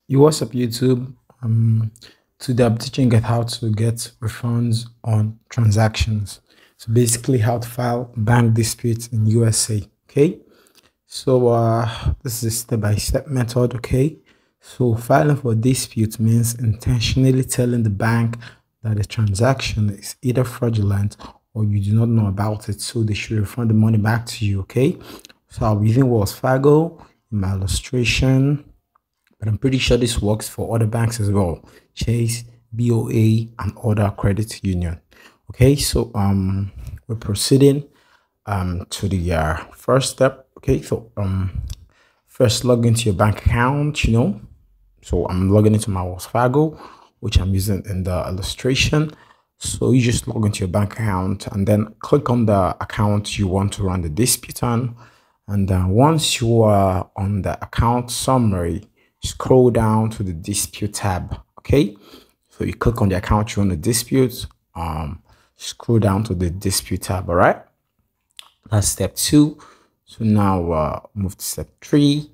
What's up, YouTube? Today I'm teaching you how to get refunds on transactions. So basically, how to file bank disputes in USA. Okay. So this is a step-by-step method. Okay. So filing for dispute means intentionally telling the bank that the transaction is either fraudulent or you do not know about it, so they should refund the money back to you. Okay. So I'll be using Wells Fargo in my illustration, but I'm pretty sure this works for other banks as well. Chase, BOA, and other credit union. Okay, so we're proceeding to the first step. Okay, so first log into your bank account, So I'm logging into my Wells Fargo, which I'm using in the illustration. So you just log into your bank account and then click on the account you want to run the dispute on. And then once you are on the account summary, scroll down to the dispute tab. Okay, so you click on the account you want to dispute, scroll down to the dispute tab. All right, that's step 2. So now move to step 3,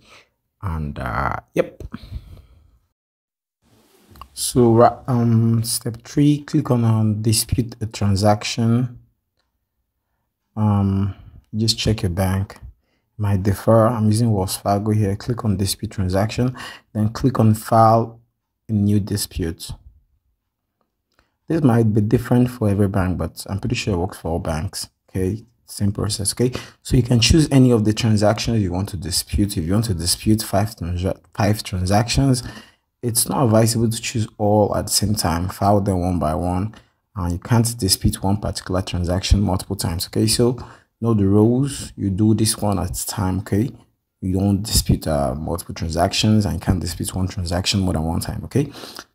and yep. So step 3, click on dispute a transaction. Just check your bank. Might differ. I'm using Wells Fargo here. Click on dispute transaction, then click on file a new dispute. This might be different for every bank, but I'm pretty sure it works for all banks. Okay, same process. Okay, so you can choose any of the transactions you want to dispute. If you want to dispute five transactions, it's not advisable to choose all at the same time. File them one by one, and you can't dispute one particular transaction multiple times. Okay, so know the rules. You do this one at a time. Okay, you don't dispute multiple transactions, and you can't dispute one transaction more than one time. Okay,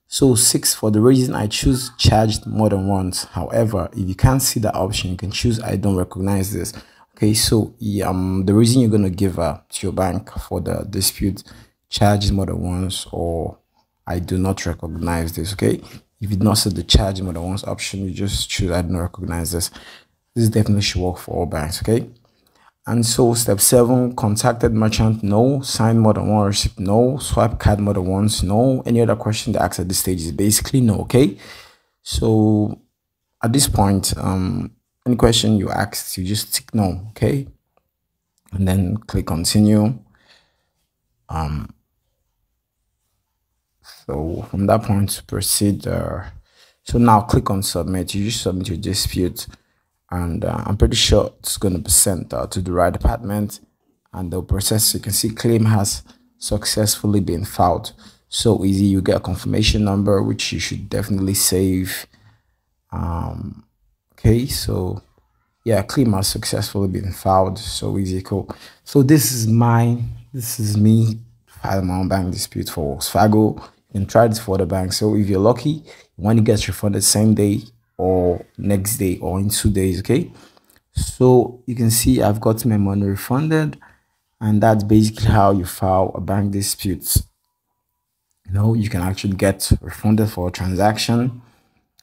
so 6, for the reason I choose charged more than once. However, if you can't see the option, you can choose I don't recognize this. Okay, so the reason you're going to give to your bank for the dispute charged more than once or I do not recognize this. Okay, if you did not set the charge more than once option, you just choose I don't recognize this. This definitely should work for all banks. Okay, and so step 7, contacted merchant, no. Sign more than one receipt, no. Swipe card more than once, no. Any other question they ask at this stage is basically no. Okay, so at this point, any question you ask, you just tick no. Okay, and then click continue. So from that point to proceed, so now click on submit. You just submit your dispute, and I'm pretty sure it's going to be sent to the right department, and they'll process. You can see claim has successfully been filed. So easy. You get a confirmation number, which you should definitely save. Okay, so yeah, claim has successfully been filed. So easy, cool. So this is me filing my own bank dispute for Wells Fargo. You can try this for other banks. So if you're lucky, when it gets refunded same day or next day or in 2 days. Okay, so you can see I've got my money refunded, and that's basically how you file a bank dispute. You can actually get refunded for a transaction,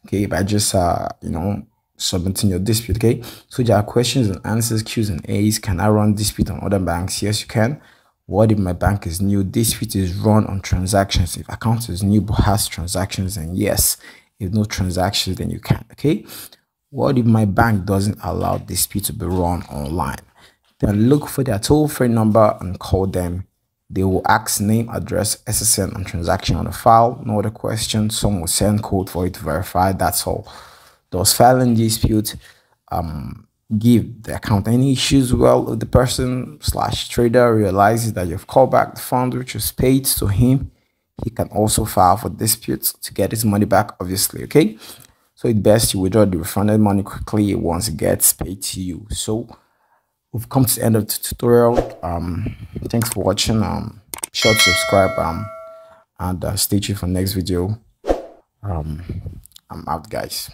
okay, by just submitting your dispute. Okay, so there are questions and answers, Q's and A's. Can I run dispute on other banks? Yes, you can. What if my bank is new? Dispute is run on transactions. If account is new but has transactions, then yes. If no transactions, then you can't. Okay, what if my bank doesn't allow dispute to be run online? Then look for their toll-free number and call them. They will ask name, address, SSN, and transaction on the file. No other questions. Some will send code for it to verify. That's all. Does filing dispute give the account any issues? Well, if the person/trader realizes that you've called back the fund which was paid to him, he can also file for disputes to get his money back, obviously. Okay, so it's best you withdraw the refunded money quickly once it gets paid to you. So we've come to the end of the tutorial. Thanks for watching. Be sure to subscribe and stay tuned for next video. I'm out, guys.